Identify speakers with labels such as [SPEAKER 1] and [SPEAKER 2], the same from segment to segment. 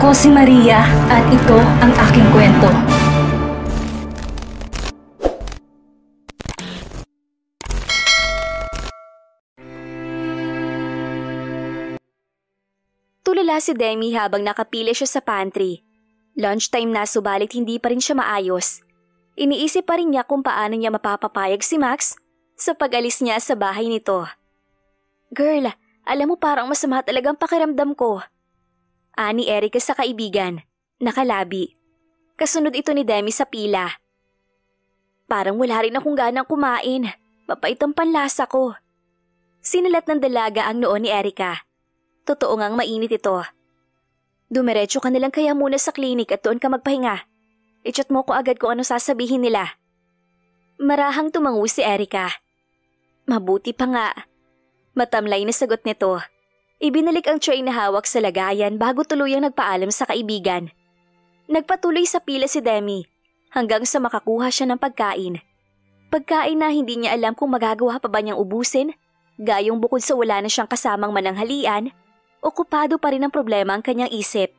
[SPEAKER 1] Ako si Maria at ito ang aking kwento.
[SPEAKER 2] Tulala si Demi habang nakapili siya sa pantry. Lunchtime na subalit hindi pa rin siya maayos. Iniisip pa rin niya kung paano niya mapapapayag si Max sa pag-alis niya sa bahay nito. Girl, alam mo parang masama talagang pakiramdam ko. Ani Erica sa kaibigan, nakalabi. Kasunod ito ni Demi sa pila. Parang wala rin akong ganang kumain. Mapait ang panlasa ko. Sinalat ng dalaga ang noo ni Erica. Totoo ngang mainit ito. Dumiretso ka nalang kaya muna sa klinik at doon ka magpahinga. I-chat mo ko agad kung ano sasabihin nila. Marahang tumango si Erica. Mabuti pa nga. Matamlay na sagot nito. Ibinalik ang tray na hawak sa lagayan bago tuluyang nagpaalam sa kaibigan. Nagpatuloy sa pila si Demi hanggang sa makakuha siya ng pagkain. Pagkain na hindi niya alam kung magagawa pa ba niyang ubusin, gayong bukod sa wala na siyang kasamang mananghalian, okupado pa rin ang problema ang kanyang isip.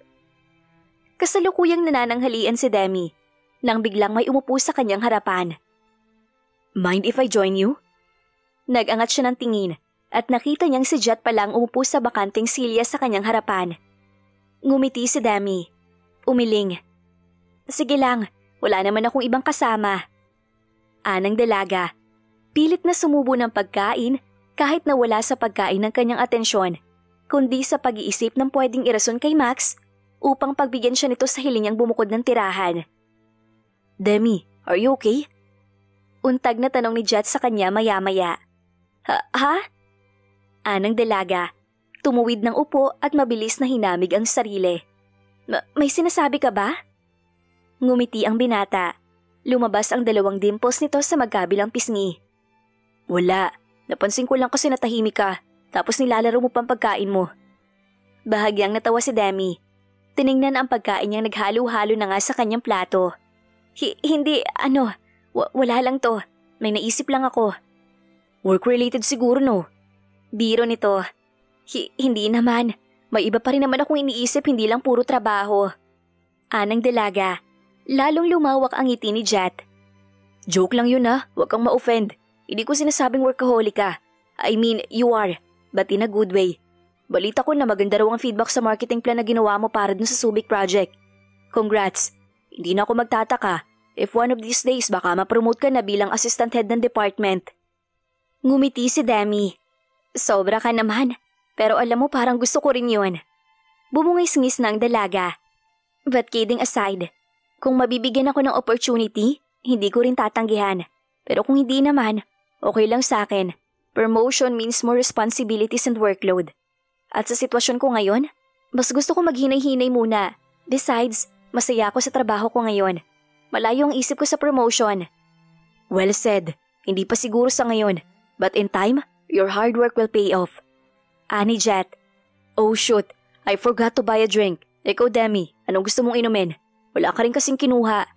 [SPEAKER 2] Kasalukuyang nanananghalian si Demi nang biglang may umupo sa kanyang harapan. Mind if I join you? Nag-angat siya ng tingin at nakita niyang si Jet palang umupo sa bakanting silya sa kanyang harapan. Ngumiti si Demi. Umiling. Sige lang, wala naman akong ibang kasama. Anang dalaga. Pilit na sumubo ng pagkain kahit na wala sa pagkain ng kanyang atensyon, kundi sa pag-iisip ng pwedeng irason kay Max upang pagbigyan siya nito sa hiling niyang bumukod ng tirahan. Demi, are you okay? Untag na tanong ni Jet sa kanya maya-maya. Ha? Anang dalaga. Tumuwid ng upo at mabilis na hinamig ang sarili. May sinasabi ka ba? Ngumiti ang binata. Lumabas ang 2 dimples nito sa magkabilang pisngi. Wala. Napansin ko lang kasi natahimik ka. Tapos nilalaro mo pang pagkain mo. Bahagyang natawa si Demi. Tiningnan ang pagkain niyang naghalo-halo na nga sa kanyang plato. Hindi, wala lang to. May naisip lang ako. Work-related siguro no? Biro nito. Hindi naman. May iba pa rin naman akong iniisip, hindi lang puro trabaho. Anang dalaga. Lalong lumawak ang ngiti ni Jet. Joke lang yun ha, huwag kang ma-offend. Hindi ko sinasabing workaholic ka. I mean, you are, but in a good way. Balita ko na maganda raw ang feedback sa marketing plan na ginawa mo para dun sa Subic project. Congrats. Hindi na ako magtataka if one of these days baka ma-promote ka na bilang assistant head ng department. Ngumiti si Demi. Sobra ka naman, pero alam mo parang gusto ko rin yun. Bumungis-ngis na ang dalaga. But kidding aside, kung mabibigyan ako ng opportunity, hindi ko rin tatanggihan. Pero kung hindi naman, okay lang sa akin. Promotion means more responsibilities and workload. At sa sitwasyon ko ngayon, mas gusto ko maghinay-hinay muna. Besides, masaya ako sa trabaho ko ngayon. Malayo ang isip ko sa promotion. Well said. Hindi pa siguro sa ngayon. But in time, your hard work will pay off. Ani Jet. Oh shoot, I forgot to buy a drink. Ikaw Demi, anong gusto mong inumin? Wala ka rin kasing kinuha.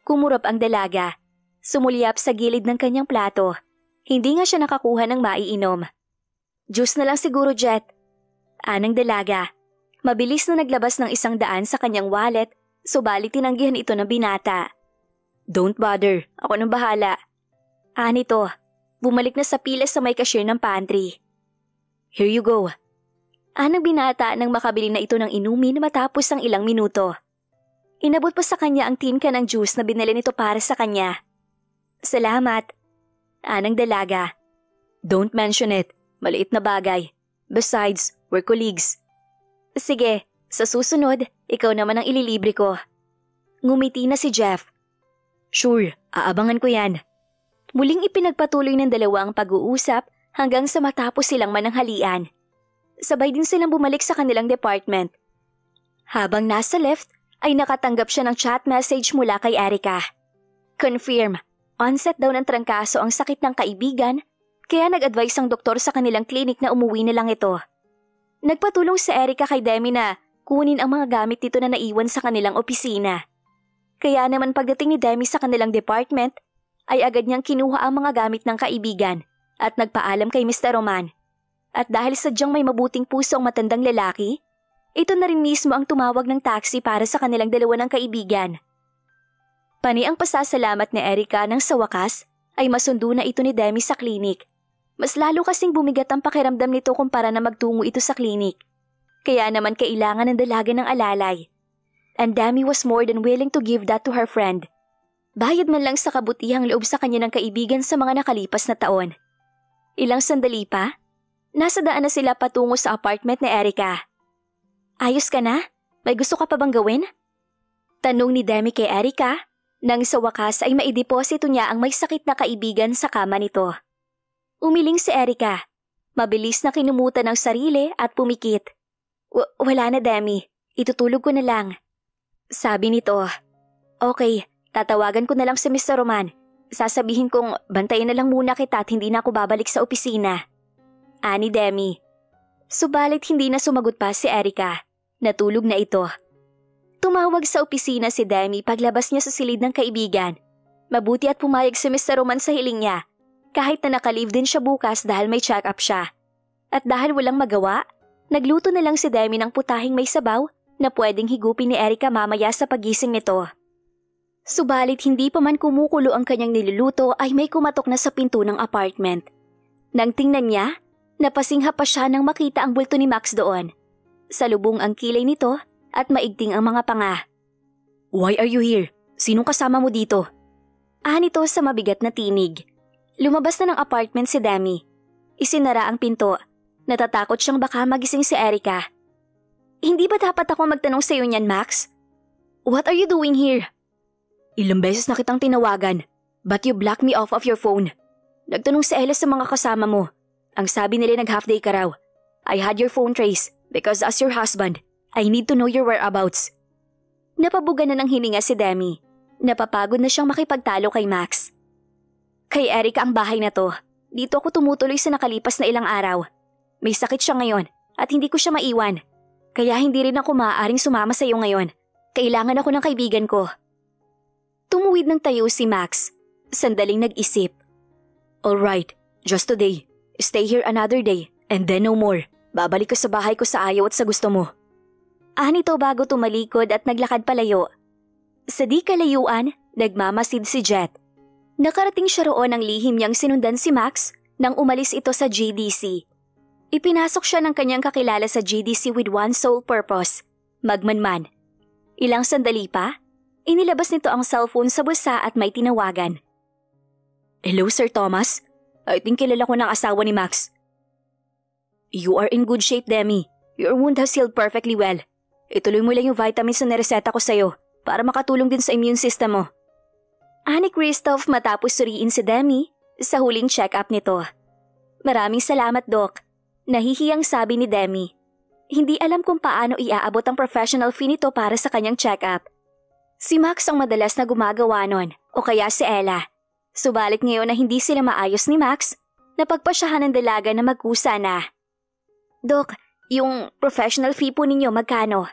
[SPEAKER 2] Kumurap ang dalaga. Sumulyap sa gilid ng kanyang plato. Hindi nga siya nakakuha ng maiinom. Juice na lang siguro, Jet. Anang dalaga. Mabilis na naglabas ng 100 sa kanyang wallet, subalit tinanggihan ito ng binata. Don't bother, ako nang bahala. Anito, bumalik na sa pila sa may cashier ng pantry. Here you go. Anang binata nang makabili na ito ng inumin matapos ang ilang minuto. Inabot pa sa kanya ang tin can ng juice na binili nito para sa kanya. Salamat. Anang dalaga. Don't mention it. Maliit na bagay. Besides, we're colleagues. Sige, sa susunod, ikaw naman ang ililibre ko. Ngumiti na si Jeff. Sure, aabangan ko yan. Muling ipinagpatuloy ng dalawa ang pag-uusap hanggang sa matapos silang mananghalian. Sabay din silang bumalik sa kanilang department. Habang nasa lift, ay nakatanggap siya ng chat message mula kay Erica. Confirm, onset daw ng trangkaso ang sakit ng kaibigan, kaya nag-advise ang doktor sa kanilang clinic na umuwi na lang ito. Nagpatulong si Erica kay Demi na kunin ang mga gamit nito na naiwan sa kanilang opisina. Kaya naman pagdating ni Demi sa kanilang department, ay agad niyang kinuha ang mga gamit ng kaibigan at nagpaalam kay Mr. Roman. At dahil sadyang may mabuting puso ang matandang lalaki, Ito na rin mismo ang tumawag ng taxi para sa kanilang dalawa ng kaibigan. Pani ang pasasalamat ni Erica nang sa wakas ay masundo na ito ni Demi sa klinik. Mas lalo kasing bumigat ang pakiramdam nito kumpara na magtungo ito sa klinik. Kaya naman kailangan ng dalaga ng alalay. And Demi was more than willing to give that to her friend. Bayad man lang sa kabutihang loob sa kanya ng kaibigan sa mga nakalipas na taon. Ilang sandali pa, nasa daan na sila patungo sa apartment ni Erica. Ayos ka na? May gusto ka pa bang gawin? Tanong ni Demi kay Erica nang sa wakas ay maideposito niya ang may sakit na kaibigan sa kama nito. Umiling si Erica. Mabilis na kinumutan ng sarili at pumikit. Wala na, Demi. Itutulog ko na lang. Sabi nito. Okay, tatawagan ko na lang si Mr. Roman. Sasabihin kong bantayan na lang muna kita at hindi na ako babalik sa opisina. Ani Demi. Subalit hindi na sumagot pa si Erica. Natulog na ito. Tumawag sa opisina si Demi paglabas niya sa silid ng kaibigan. Mabuti at pumayag si Mr. Roman sa hiling niya. Kahit na naka-leave din siya bukas dahil may check-up siya. At dahil walang magawa, nagluto na lang si Demi ng putahing may sabaw na pwedeng higupin ni Erica mamaya sa pagising nito. Subalit hindi pa man kumukulo ang kanyang niluluto ay may kumatok na sa pinto ng apartment. Nang tingnan niya, napasingha pa siya nang makita ang bulto ni Max doon. Salubong ang kilay nito at maigting ang mga panga. Why are you here? Sinong kasama mo dito? Nito sa mabigat na tinig. Lumabas na ng apartment si Demi. Isinara ang pinto. Natatakot siyang baka magising si Erica. Hindi ba dapat ako magtanong sa iyo niyan, Max? What are you doing here? Ilang beses na kitang tinawagan, but you blocked me off of your phone. Nagtanong si Ella sa mga kasama mo. Ang sabi nila nag-half day ka raw. I had your phone trace because as your husband, I need to know your whereabouts. Napabuga na ng hininga si Demi. Napapagod na siyang makipagtalo kay Max. Kay Erica ang bahay na to. Dito ako tumutuloy sa nakalipas na ilang araw. May sakit siya ngayon at hindi ko siya maiwan. Kaya hindi rin ako maaaring sumama sa iyo ngayon. Kailangan ako ng kaibigan ko. Tumuwid ng tayo si Max. Sandaling nag-isip. Alright, just today. Stay here another day and then no more. Babalik ka sa bahay ko sa ayaw at sa gusto mo. Nito bago tumalikod at naglakad palayo. Sa di kalayuan, nagmamasid si Jet. Nakarating siya roon ng lihim niyang sinundan si Max nang umalis ito sa GDC. Ipinasok siya ng kanyang kakilala sa GDC with one sole purpose, magmanman. Ilang sandali pa, inilabas nito ang cellphone sa bulsa at may tinawagan. Hello, Sir Thomas. I think kilala ko ng asawa ni Max. You are in good shape, Demi. Your wound has healed perfectly well. Ituloy mo lang yung vitamins na nireseta ko sa'yo para makatulong din sa immune system mo. Ani Christoph matapos suriin si Demi sa huling check-up nito. Maraming salamat, Doc. Nahihiyang sabi ni Demi. Hindi alam kung paano iaabot ang professional fee nito para sa kanyang check-up. Si Max ang madalas na gumagawa nun o kaya si Ella. Subalit ngayon na hindi sila maayos ni Max, napagpasyahan ng dalaga na magkusa na. Doc, yung professional fee po ninyo magkano?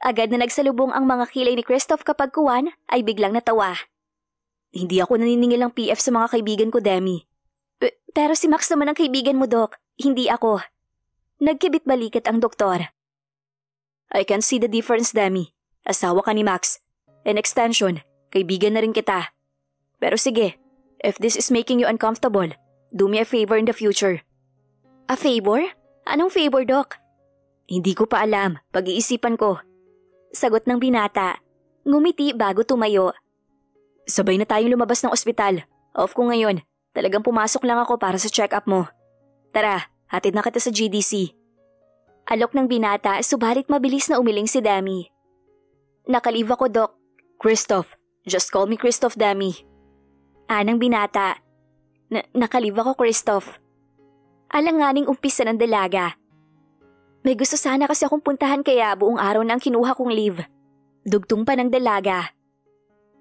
[SPEAKER 2] Agad na nagsalubong ang mga kilay ni Christoph kapag kuwan ay biglang natawa. Hindi ako naniningil ng PF sa mga kaibigan ko, Demi. Pero si Max naman ang kaibigan mo, Doc. Hindi ako. Nagkibit balikat ang doktor. I can see the difference, Demi. Asawa ka ni Max. An extension, kaibigan na rin kita. Pero sige, if this is making you uncomfortable, do me a favor in the future. A favor? Anong favor, Doc? Hindi ko pa alam. Pag-iisipan ko. Sagot ng binata. Ngumiti bago tumayo. Sabay na tayong lumabas ng ospital. Off ko ngayon. Talagang pumasok lang ako para sa check-up mo. Tara, hatid na kita sa GDC. Alok ng binata, subalit mabilis na umiling si Demi. Nakalive ako, Doc. Christoph. Just call me Christoph, Demi. Anang binata. Nakalive ako, Christoph. Alanganing umpisa ng dalaga. May gusto sana kasi akong puntahan kaya buong araw na ang kinuha kong leave. Dugtong pa ng dalaga.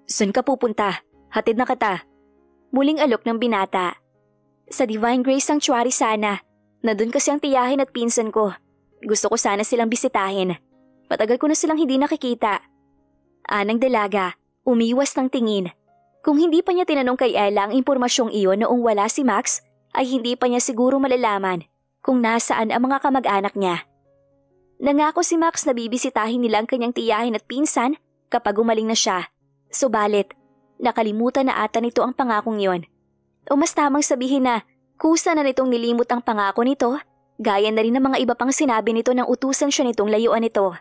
[SPEAKER 2] San ka pupunta? Hatid na kita. Muling alok ng binata. Sa Divine Grace Sanctuary sana. Nandun kasi ang tiyahin at pinsan ko. Gusto ko sana silang bisitahin. Matagal ko na silang hindi nakikita. Anang dalaga, umiwas ng tingin. Kung hindi pa niya tinanong kay Ella ang impormasyong iyon noong wala si Max, ay hindi pa niya siguro malalaman kung nasaan ang mga kamag-anak niya. Nangako si Max na bibisitahin nila ang kanyang tiyahin at pinsan kapag gumaling na siya. Subalit, nakalimutan na ata nito ang pangakong yon. O mas tamang sabihin na kusa na nitong nilimot ang pangako nito, gaya na rin ng mga iba pang sinabi nito nang utusan siya nitong layuan nito.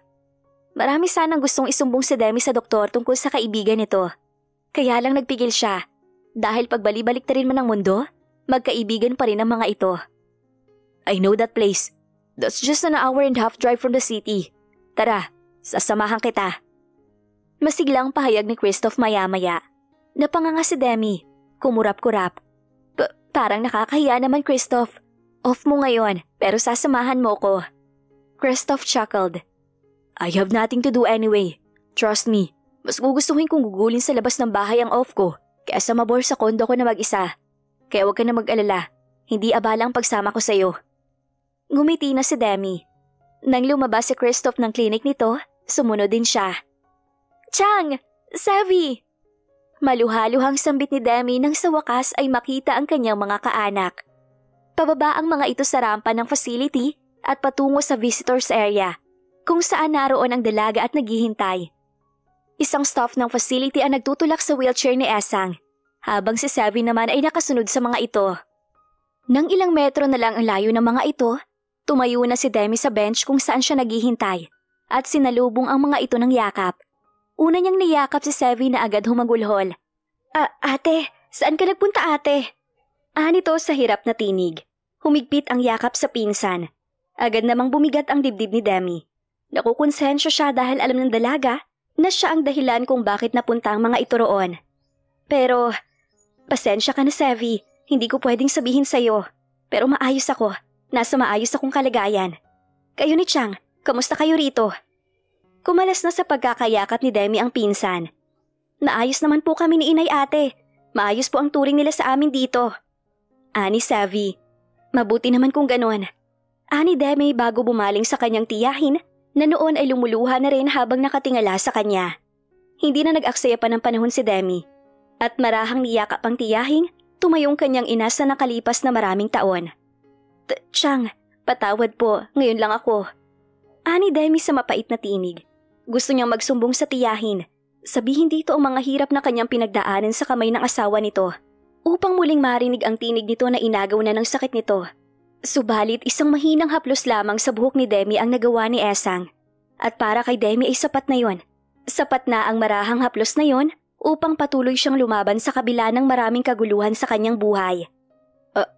[SPEAKER 2] Marami sanang gustong isumbong si Demi sa doktor tungkol sa kaibigan nito. Kaya lang nagpigil siya. Dahil pagbali-balik na rin man ang mundo, magkaibigan pa rin ang mga ito. I know that place. That's just an hour and a half drive from the city. Tara, sasamahan kita. Masiglang pahayag ni Christoph maya-maya. Napanganga si Demi. Kumurap-kurap. Parang nakakahiya naman, Christoph. Off mo ngayon, pero sasamahan mo ko. Christoph chuckled. I have nothing to do anyway. Trust me, mas gugustuhin kong gugulin sa labas ng bahay ang off ko kaysa mabor sa kondo ko na mag-isa. Kaya huwag ka na mag-alala. Hindi abala ang pagsama ko sa'yo. Ngumiti na si Demi. Nang lumabas si Christoph ng klinik nito, sumunod din siya. Chang! Savvy! Maluhaluhang sambit ni Demi nang sa wakas ay makita ang kanyang mga kaanak. Pababa ang mga ito sa rampa ng facility at patungo sa visitors area, kung saan naroon ang dalaga at naghihintay. Isang staff ng facility ang nagtutulak sa wheelchair ni Esang, habang si Savvy naman ay nakasunod sa mga ito. Nang ilang metro na lang ang layo ng mga ito, tumayo na si Demi sa bench kung saan siya naghihintay at sinalubong ang mga ito ng yakap. Una niyang niyakap si Savvy na agad humagulhol. Ate, saan ka nagpunta ate? Nito sa hirap na tinig. Humigpit ang yakap sa pinsan. Agad namang bumigat ang dibdib ni Demi. Nakukonsensya siya dahil alam ng dalaga na siya ang dahilan kung bakit napunta ang mga ito roon. Pero, pasensya ka na Savvy, hindi ko pwedeng sabihin sa'yo. Pero maayos ako, nasa maayos akong kalagayan. Kayo ni Chang, kamusta kayo rito? Kumalas na sa pagkakayakap ni Demi ang pinsan. Maayos naman po kami ni inay ate. Maayos po ang turing nila sa amin dito. Ani Savvy, mabuti naman kung ganon. Ani Demi bago bumaling sa kanyang tiyahin na noon ay lumuluha na rin habang nakatingala sa kanya. Hindi na nag-aksaya pa ng panahon si Demi. At marahang niyakap ang tiyahing tumayong kanyang ina sa nakalipas na maraming taon. Chang, patawad po, ngayon lang ako. Ani Demi sa mapait na tinig. Gusto niyang magsumbong sa tiyahin. Sabihin dito ang mga hirap na kanyang pinagdaanan sa kamay ng asawa nito upang muling marinig ang tinig nito na inagaw na ng sakit nito. Subalit isang mahinang haplos lamang sa buhok ni Demi ang nagawa ni Esang. At para kay Demi ay sapat na yon. Sapat na ang marahang haplos na yon upang patuloy siyang lumaban sa kabila ng maraming kaguluhan sa kanyang buhay.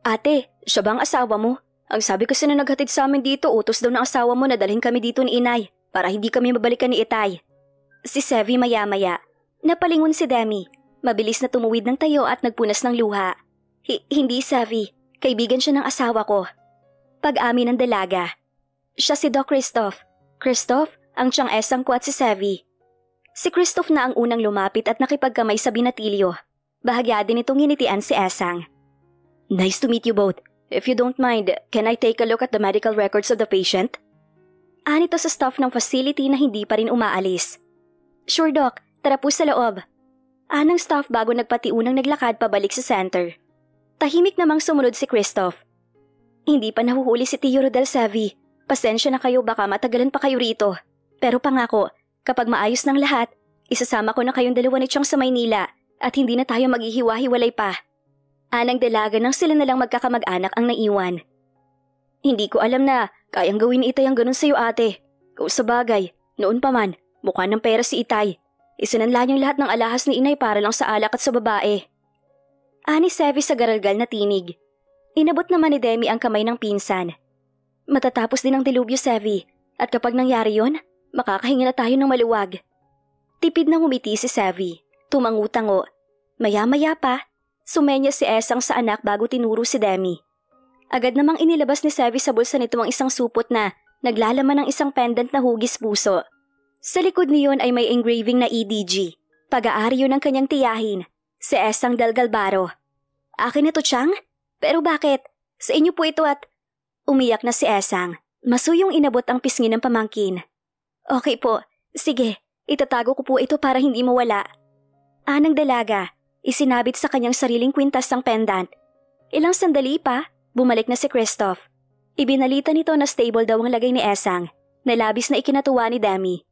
[SPEAKER 2] Ate, siya bang asawa mo? Ang sabi kasi na naghatid sa amin dito, utos daw ng asawa mo na dalhin kami dito ni inay para hindi kami mabalikan ni Itay. Si Savvy maya-maya. Napalingon si Demi. Mabilis na tumuwid ng tayo at nagpunas ng luha. Hindi Savvy. Kaibigan siya ng asawa ko. Pag-amin ng dalaga. Siya si Doc Christoph. Christoph, ang Chang Esang ko at si Savvy. Si Christoph na ang unang lumapit at nakipagkamay sa binatilyo. Bahagya din itong nginitian si Esang. Nice to meet you both. If you don't mind, can I take a look at the medical records of the patient? Anito sa staff ng facility na hindi pa rin umaalis. Sure Doc, tara po sa loob. Anang staff bago nagpatiunang naglakad pabalik sa center. Tahimik namang sumunod si Christoph. Hindi pa nahuhuli si Tio Rodel Savvy. Pasensya na kayo, baka matagalan pa kayo rito. Pero pangako, kapag maayos ng lahat, isasama ko na kayong dalawa ni Chang sa Maynila at hindi na tayo maghihiwa-hiwalay pa. Anang dalaga nang sila nalang magkakamag-anak ang naiwan. Hindi ko alam na kayang gawin ni Itay ang ganun sa'yo ate. Kung sa bagay, noon pa man, mukha ng pera si Itay. Isinanla niyang lahat ng alahas ni inay para lang sa alak at sa babae. Ani Savvy sa garalgal na tinig. Inabot naman ni Demi ang kamay ng pinsan. Matatapos din ang dilubyo, Savvy. At kapag nangyari yon, makakahinga na tayo ng maluwag. Tipid na ngumiti si Savvy. Tumangutango. Maya-maya pa, sumenya si Esang sa anak bago tinuro si Demi. Agad namang inilabas ni Savvy sa bulsa nito ang isang supot na naglalaman ng isang pendant na hugis puso. Sa likod niyon ay may engraving na EDG. Pag-aari yun ng kanyang tiyahin, si Esang Del Galbaro. Akin na to, Chang? Pero bakit? Sa inyo po ito at... Umiyak na si Esang. Masuyong inabot ang pisngi ng pamangkin. Okay po, sige, itatago ko po ito para hindi mawala. Anang dalaga, isinabit sa kanyang sariling kwintas ang pendant. Ilang sandali pa, bumalik na si Christoph. Ibinalita nito na stable daw ang lagay ni Esang. na labis na ikinatuwa ni Demi.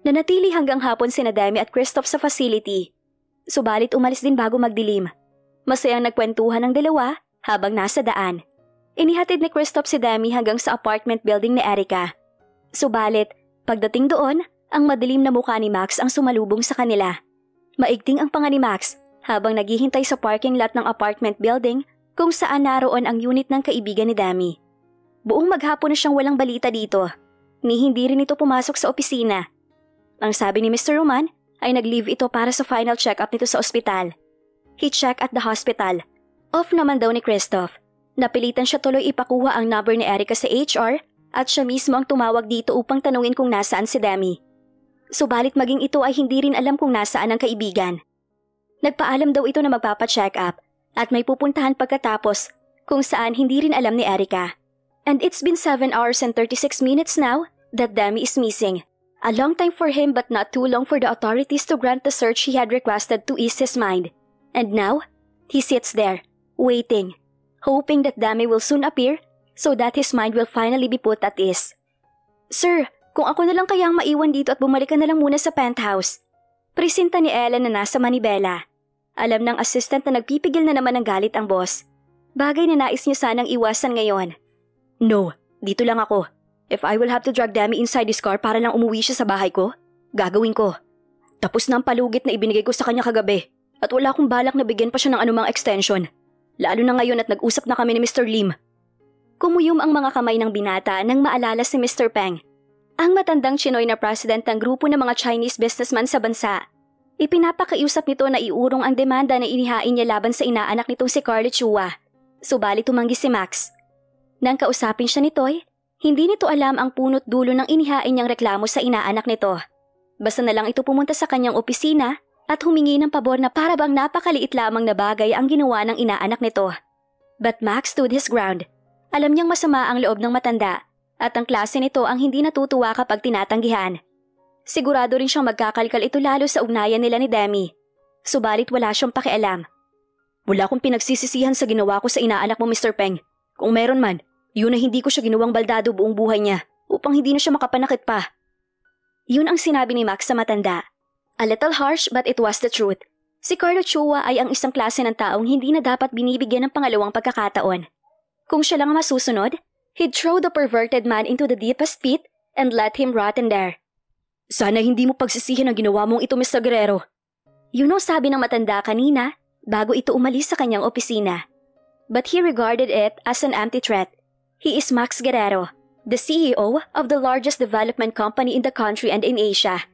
[SPEAKER 2] Nanatili hanggang hapon sina Demi at Christoph sa facility. Subalit umalis din bago magdilim. Masayang nagkwentuhan ang dalawa habang nasa daan. Inihatid ni Christoph si Demi hanggang sa apartment building ni Erica. Subalit, pagdating doon, ang madilim na mukha ni Max ang sumalubong sa kanila. Maigting ang panga ni Max habang naghihintay sa parking lot ng apartment building kung saan naroon ang unit ng kaibigan ni Demi. Buong maghapon na siyang walang balita dito, ni hindi rin ito pumasok sa opisina. Ang sabi ni Mr. Roman ay nag-leave ito para sa final check-up nito sa ospital. He checked at the hospital. Off naman daw ni Christoph. Napilitan siya tuloy ipakuha ang number ni Erica sa HR at siya mismo ang tumawag dito upang tanungin kung nasaan si Demi. Subalit maging ito ay hindi rin alam kung nasaan ang kaibigan. Nagpaalam daw ito na magpapa-check up at may pupuntahan pagkatapos kung saan hindi rin alam ni Erica. And it's been 7 hours and 36 minutes now that Demi is missing. A long time for him but not too long for the authorities to grant the search he had requested to ease his mind. And now, he sits there, waiting, hoping that Demi will soon appear so that his mind will finally be put at ease. Sir, kung ako na lang kayang maiwan dito at bumalik ka na lang muna sa penthouse. Presinta ni Ellen na nasa Manibela. Alam ng assistant na nagpipigil na naman ng galit ang boss. Bagay na nais niya sanang iwasan ngayon. No, dito lang ako. If I will have to drag Demi inside this car para lang umuwi siya sa bahay ko, gagawin ko. Tapos na ang palugit na ibinigay ko sa kanya kagabi at wala akong balak na bigyan pa siya ng anumang extension. Lalo na ngayon at nag-usap na kami ni Mr. Lim. Kumuyom ang mga kamay ng binata nang maalala si Mr. Peng. Ang matandang Chinoy na president ng grupo ng mga Chinese businessman sa bansa. Ipinapakiusap nito na iurong ang demanda na inihain niya laban sa inaanak nitong si Carly Chua. Subalit tumanggi si Max. Nang kausapin siya nito'y, hindi nito alam ang punot dulo ng inihain niyang reklamo sa inaanak nito. Basta na lang ito pumunta sa kanyang opisina at humingi ng pabor na para bang napakaliit lamang na bagay ang ginawa ng inaanak nito. But Max stood his ground. Alam niyang masama ang loob ng matanda at ang klase nito ang hindi natutuwa kapag tinatanggihan. Sigurado rin siyang magkakalkal ito lalo sa ugnayan nila ni Demi. Subalit wala siyang pakialam. Wala akong pinagsisisihan sa ginawa ko sa inaanak mo, Mr. Peng. Kung meron man, yun na hindi ko siya ginawang baldado buong buhay niya upang hindi na siya makapanakit pa. Yun ang sinabi ni Max sa matanda. A little harsh but it was the truth. Si Carlo Chua ay ang isang klase ng taong hindi na dapat binibigyan ng pangalawang pagkakataon. Kung siya lang masusunod, he'd throw the perverted man into the deepest pit and let him rot in there. Sana hindi mo pagsisihin ang ginawa mong ito, Mr. Guerrero. Yun ang sabi ng matanda kanina bago ito umalis sa kanyang opisina. But he regarded it as an empty threat. He is Max Guerrero, the CEO of the largest development company in the country and in Asia.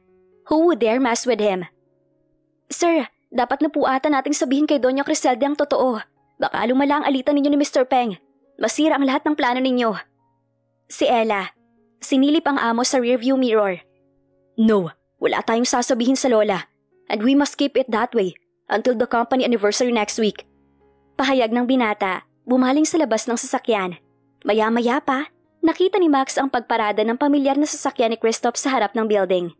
[SPEAKER 2] Who would dare mess with him? Sir, dapat na po ata nating sabihin kay Doña Criselda ang totoo. Baka lumala ang alitan ninyo ni Mr. Peng. Masira ang lahat ng plano ninyo. Si Ella. Sinilip ang amo sa rearview mirror. No, wala tayong sasabihin sa lola. And we must keep it that way until the company anniversary next week. Pahayag ng binata, bumaling sa labas ng sasakyan. Maya-maya pa, nakita ni Max ang pagparada ng pamilyar na sasakyan ni Christoph sa harap ng building.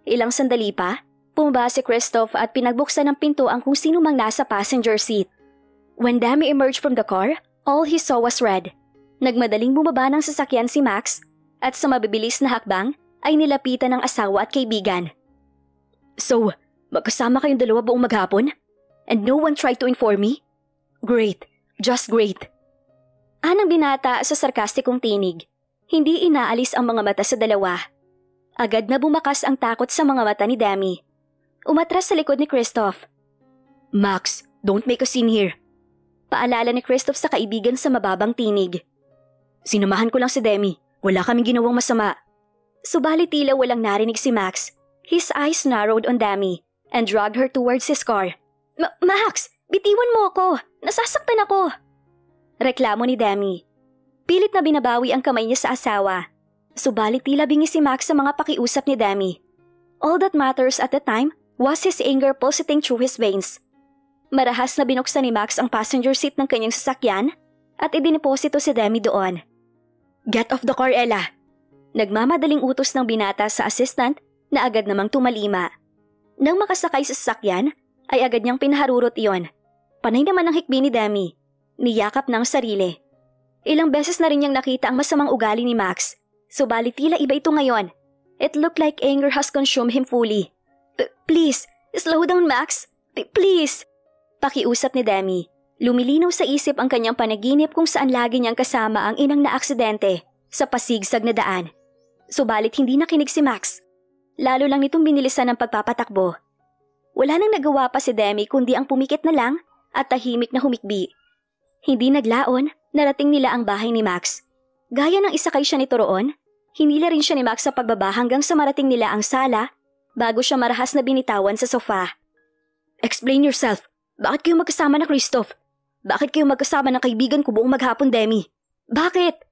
[SPEAKER 2] Ilang sandali pa, bumaba si Christoph at pinagbuksan ng pinto ang kung sino mang nasa passenger seat. When Demi emerged from the car, all he saw was red. Nagmadaling bumaba ng sasakyan si Max at sa mabibilis na hakbang ay nilapitan ng asawa at kaibigan. So, magkasama kayong dalawa buong maghapon? And no one tried to inform me? Great, just great. Anang binata sa sarkastikong tinig. Hindi inaalis ang mga mata sa dalawa. Agad na bumakas ang takot sa mga mata ni Demi. Umatras sa likod ni Christoph. Max, don't make a scene here. Paalala ni Christoph sa kaibigan sa mababang tinig. Sinamahan ko lang si Demi. Wala kaming ginawang masama. Subalit tila walang narinig si Max. His eyes narrowed on Demi and dragged her towards his car. Max, bitiwan mo ako. Nasasaktan ako. Reklamo ni Demi. Pilit na binabawi ang kamay niya sa asawa. Subalit tila bingi si Max sa mga pakiusap ni Demi. All that matters at the time was his anger pulsating through his veins. Marahas na binuksan ni Max ang passenger seat ng kanyang sasakyan at idiniposito si Demi doon. Get off the car, Ella. Nagmamadaling utos ng binata sa assistant na agad namang tumalima. Nang makasakay sa sasakyan, ay agad niyang pinaharurot iyon. Panay naman ang hikbi ni Demi. Niyakap ng sarili. Ilang beses na rin niyang nakita ang masamang ugali ni Max, Subalit tila iba ito ngayon. It looked like anger has consumed him fully. Please, slow down Max. Please. Pakiusap ni Demi. Lumilinaw sa isip ang kanyang panaginip kung saan lagi niyang kasama ang inang naaksidente sa pasigsag na daan. Subalit hindi nakinig si Max. Lalo lang nitong binilisan ng pagpapatakbo. Wala nang nagawa pa si Demi kundi ang pumikit na lang at tahimik na humikbi. Hindi naglaon, narating nila ang bahay ni Max. Gaya ng isakay siya nito roon, hinila rin siya ni Max sa pagbaba hanggang sa marating nila ang sala bago siya marahas na binitawan sa sofa. Explain yourself. Bakit kayo magkasama na Christoph? Bakit kayo magkasama ng kaibigan ko buong maghapon, Demi? Bakit?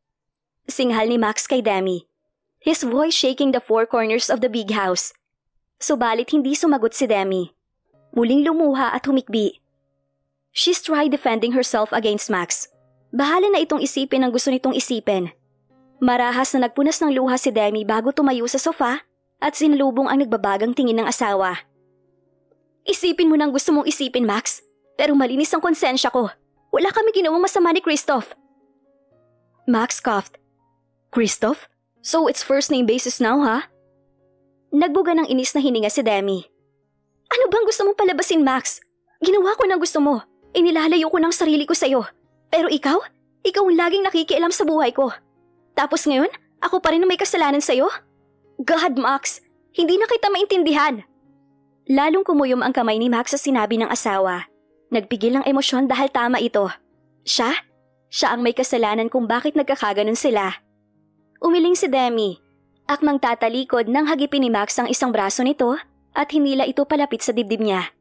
[SPEAKER 2] Singhal ni Max kay Demi. His voice shaking the four corners of the big house. Subalit hindi sumagot si Demi. Muling lumuha at humikbi. She's tried defending herself against Max. Bahala na itong isipin ang gusto nitong isipin. Marahas na nagpunas ng luha si Demi bago tumayo sa sofa at sinalubong ang nagbabagang tingin ng asawa. Isipin mo nang gusto mong isipin, Max. Pero malinis ang konsensya ko. Wala kami ginawang masama ni Christoph. Max coughed. Christoph? So it's first name basis now, ha? Nagbuga ng inis na hininga si Demi. Ano bang gusto mong palabasin, Max? Ginawa ko ng gusto mo. Inilalayo ko ng sarili ko sa'yo. Pero ikaw? Ikaw ang laging nakikialam sa buhay ko. Tapos ngayon, ako pa rin ang may kasalanan sa'yo? God, Max! Hindi na kita maintindihan! Lalong kumuyom ang kamay ni Max sa sinabi ng asawa. Nagpigil ng emosyon dahil tama ito. Siya? Siya ang may kasalanan kung bakit nagkakaganon sila. Umiling si Demi. Akmang tatalikod nang hagipin ni Max ang isang braso nito at hinila ito palapit sa dibdib niya.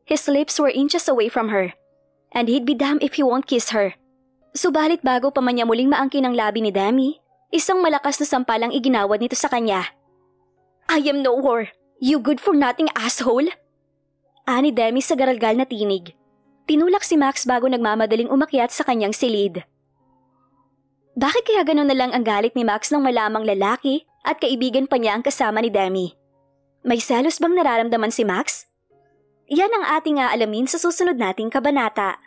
[SPEAKER 2] His lips were inches away from her. And he'd be damned if he won't kiss her. Subalit bago pa man niya muling maangkin ang labi ni Demi, isang malakas na sampalang iginawad nito sa kanya. I am no whore, you good for nothing asshole! Ani Demi sa garalgal na tinig. Tinulak si Max bago nagmamadaling umakyat sa kanyang silid. Bakit kaya gano'n na lang ang galit ni Max nang malamang lalaki at kaibigan pa niya ang kasama ni Demi? May selos bang nararamdaman si Max? Yan ang ating aalamin sa susunod nating kabanata.